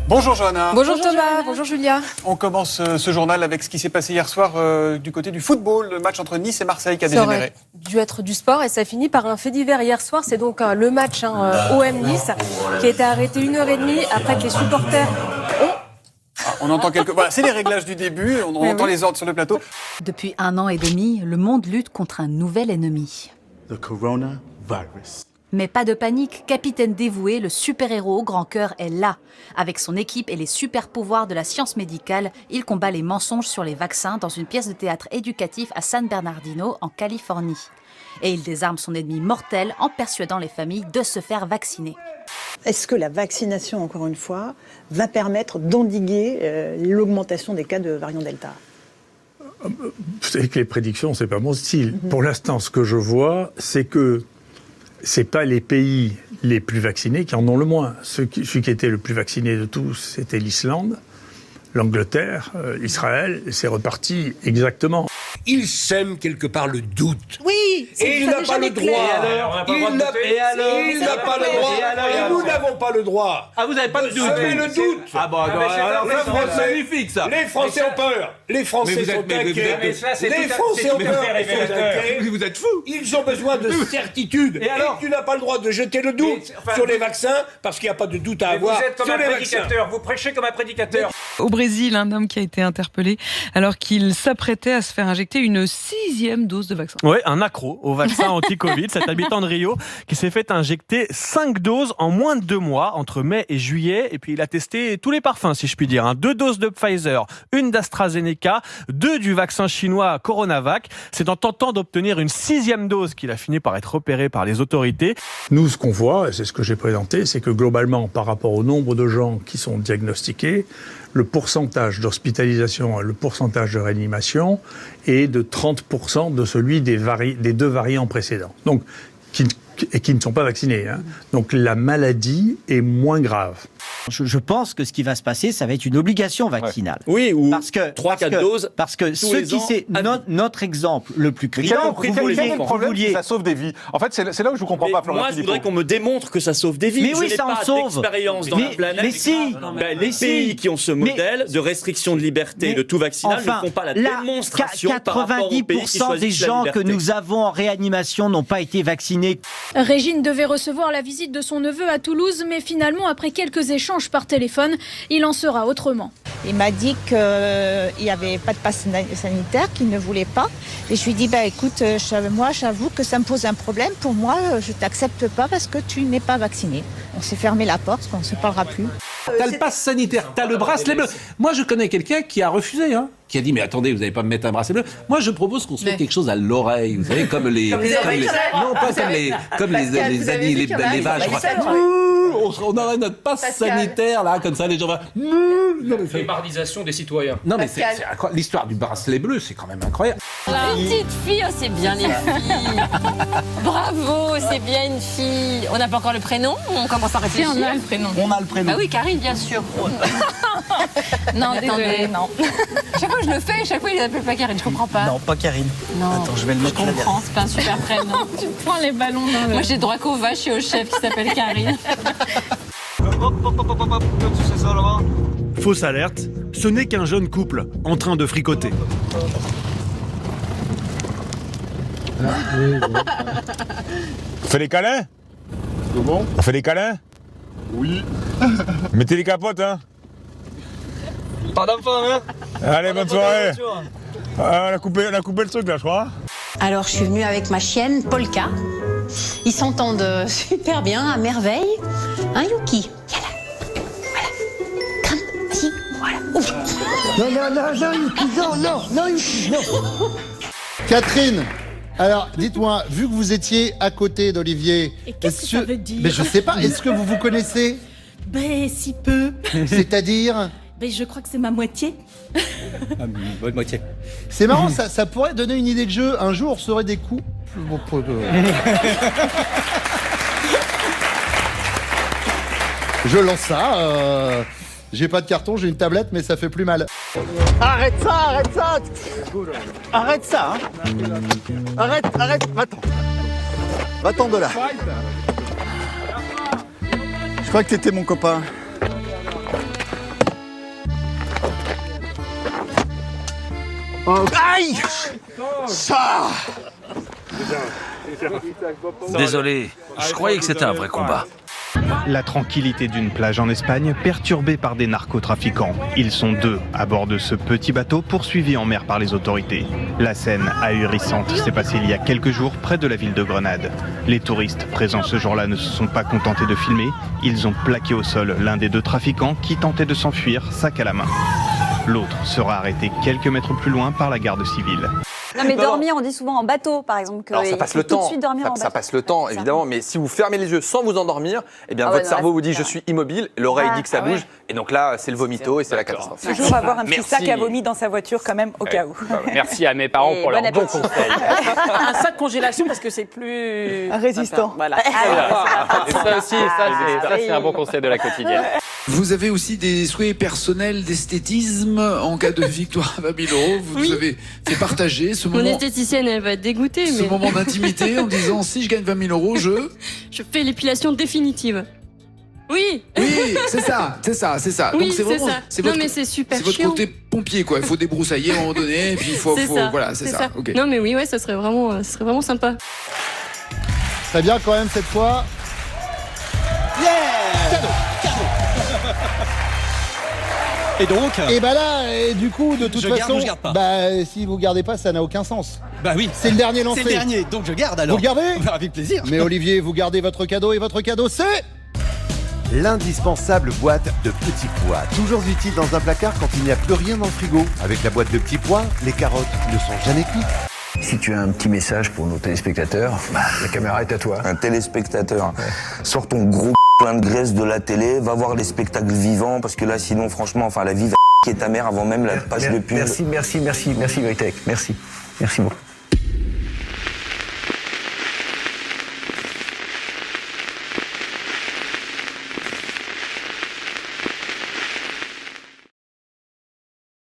Bonjour Johanna. Bonjour Thomas, Johanna. Bonjour Julia. On commence ce journal avec ce qui s'est passé hier soir du côté du football, le match entre Nice et Marseille qui a dégénéré. Ça aurait dû être du sport et ça finit par un fait divers hier soir. C'est donc le match OM-Nice qui a été arrêté 1h30 après que les supporters on entend quelques... Voilà, c'est les réglages du début, on entend les ordres sur le plateau. Depuis 1 an et demi, le monde lutte contre un nouvel ennemi. The coronavirus. Mais pas de panique, capitaine dévoué, le super-héros au grand cœur est là. Avec son équipe et les super-pouvoirs de la science médicale, il combat les mensonges sur les vaccins dans une pièce de théâtre éducatif à San Bernardino, en Californie. Et il désarme son ennemi mortel en persuadant les familles de se faire vacciner. Est-ce que la vaccination, encore une fois, va permettre d'endiguer l'augmentation des cas de variant Delta ? Vous savez que les prédictions, c'est pas mon style. Pour l'instant, ce que je vois, c'est que c'est pas les pays les plus vaccinés qui en ont le moins. Celui qui était le plus vacciné de tous, c'était l'Islande, l'Angleterre, Israël, et c'est reparti exactement. Il sème quelque part le doute. Oui, et il n'a pas le droit. Il n'a pas le droit. Et nous n'avons pas le droit. Ah, vous n'avez pas de doute. Semer le doute. Ah bon, alors c'est magnifique ça. Les Français ont peur. Les Français sont inquiets. Les Français ont peur. Vous êtes fous. Ils ont besoin de certitude. Et tu n'as pas le droit de jeter le doute sur les vaccins parce qu'il n'y a pas de doute à avoir sur les vaccins. Vous prêchez comme un prédicateur. Au Brésil, un homme qui a été interpellé alors qu'il s'apprêtait à se faire injecter une 6e dose de vaccin. Oui, un accro au vaccin anti-Covid, cet habitant de Rio qui s'est fait injecter 5 doses en moins de 2 mois, entre mai et juillet. Et puis il a testé tous les parfums, si je puis dire. 2 doses de Pfizer, 1 d'AstraZeneca, 2 du vaccin chinois Coronavac. C'est en tentant d'obtenir une 6e dose qu'il a fini par être repéré par les autorités. Nous, ce qu'on voit, et c'est ce que j'ai présenté, c'est que globalement, par rapport au nombre de gens qui sont diagnostiqués, le pourcentage d'hospitalisation et le pourcentage de réanimation est de 30% de celui des 2 variants précédents. Donc, qui ne sont pas vaccinés. Donc la maladie est moins grave. Je pense que ce qui va se passer, ça va être une obligation vaccinale. Oui, ou parce que 3-4 doses. Parce que ce qui c'est notre exemple le plus criant. Quel est le problème si ça sauve des vies? En fait, c'est là où je ne comprends pas, Florent. Moi, je voudrais qu'on me démontre que ça sauve des vies. Mais oui, ça en sauve. D'expérience dans la planète. Mais si. Les pays qui ont ce modèle de restriction de liberté de tout vaccinal ne font pas la démonstration par rapport aux pays qui choisissent la liberté. 90% des gens que nous avons en réanimation n'ont pas été vaccinés. Régine devait recevoir la visite de son neveu à Toulouse, mais finalement, après quelques échanges par téléphone, il en sera autrement. Il m'a dit qu'il n'y avait pas de passe sanitaire, qu'il ne voulait pas. Et je lui ai dit, écoute, moi, j'avoue que ça me pose un problème. Pour moi, je ne t'accepte pas parce que tu n'es pas vacciné. On s'est fermé la porte, on ne se parlera plus. T'as le passe sanitaire, t'as le bracelet bleu. Moi, je connais quelqu'un qui a refusé, qui a dit, mais attendez, vous n'allez pas me mettre un bracelet bleu. Moi, je propose qu'on se mette quelque chose à l'oreille, vous savez, comme les vaches. On aurait notre passe sanitaire, là, comme ça, les gens vont... Fébardisation des citoyens. Non, mais c'est l'histoire du bracelet bleu, c'est quand même incroyable. Petite fille, oh, c'est bien les filles. Bravo, c'est bien une fille. On n'a pas encore le prénom, on commence à réfléchir. Si, on a le prénom. On a le prénom. Ah oui, Karine, bien sûr. Non, désolé, non. Chaque fois que je le fais, chaque fois il appelle pas Karine, je comprends pas. Non, pas Karine. Non. Attends, je vais le mettre là. Je comprends, c'est pas un super prénom. Tu prends les ballons dans le... Moi j'ai droit qu'aux vaches et au chef qui s'appelle Karine. Fausse alerte, ce n'est qu'un jeune couple en train de fricoter. On fait les câlins? Comment? On fait les câlins? Oui. Mettez les capotes, Pas d'enfant, Allez, bonne soirée. On a coupé le truc, là, je crois. Alors, je suis venue avec ma chienne, Polka. Ils s'entendent super bien, à merveille. Hein, Yuki? Voilà. Grimpe, vas-y, voilà. Ouf. Non, Yuki, non. Catherine, alors dites-moi, vu que vous étiez à côté d'Olivier... Et qu'est-ce que ça veut dire? Mais je sais pas, est-ce que vous vous connaissez? Si peu. C'est-à-dire? Je crois que c'est ma moitié. Bonne moitié. C'est marrant, ça pourrait donner une idée de jeu. Un jour, on saurait des coups. Je lance ça. J'ai pas de carton, j'ai une tablette, mais ça fait plus mal. Arrête ça. Arrête ça, Arrête, va-t'en de là. Je crois que t'étais mon copain. Aïe! Ça! Désolé, je croyais que c'était un vrai combat. La tranquillité d'une plage en Espagne perturbée par des narcotrafiquants. Ils sont 2 à bord de ce petit bateau poursuivi en mer par les autorités. La scène ahurissante s'est passée il y a quelques jours près de la ville de Grenade. Les touristes présents ce jour-là ne se sont pas contentés de filmer. Ils ont plaqué au sol l'un des 2 trafiquants qui tentait de s'enfuir, sac à la main. L'autre sera arrêté quelques mètres plus loin par la garde civile. Non mais dormir, on dit souvent en bateau par exemple. Alors ça passe le temps, tout de suite dormir en bateau. ça passe le temps évidemment, mais si vous fermez les yeux sans vous endormir, eh bien votre cerveau vous dit je suis immobile, l'oreille dit que ça bouge, et donc là c'est le vomito et c'est la catastrophe. Toujours avoir un petit sac à vomi dans sa voiture quand même au cas où. Merci à mes parents pour leur bon conseil. Un sac congélation parce que c'est plus résistant. Voilà. Et ça aussi, c'est un bon conseil de la quotidienne. Vous avez aussi des souhaits personnels d'esthétisme en cas de victoire à 20 000 €. Vous nous avez fait partager ce moment. Mon esthéticienne, elle va être dégoûtée. Ce moment d'intimité en disant si je gagne 20 000 €, je fais l'épilation définitive. Oui. Oui, c'est ça. Oui, donc c'est vraiment. ça. Non mais c'est super chiant. C'est votre côté pompier quoi. Il faut débroussailler à un moment donné, et puis il faut voilà, c'est ça. Okay. Non mais oui, ouais, ça serait vraiment sympa. Très bien quand même cette fois. Cadeau. Et donc Et bah là, et du coup, de toute façon, garde ou je garde pas bah si vous gardez pas, ça n'a aucun sens. Bah oui. C'est le dernier lancé. C'est le dernier, donc je garde alors. Vous le gardez? Bah, avec plaisir. Mais Olivier, vous gardez votre cadeau, et votre cadeau c'est l'indispensable boîte de petits pois. Toujours utile dans un placard quand il n'y a plus rien dans le frigo. Avec la boîte de petits pois, les carottes ne sont jamais cuites. Si tu as un petit message pour nos téléspectateurs, la caméra est à toi. Un téléspectateur, sors ton gros plein de graisse de la télé, va voir les spectacles vivants, parce que là, sinon, franchement, enfin, la vie va qui est ta mère avant même la page de pub. Merci, Veritech. Merci beaucoup.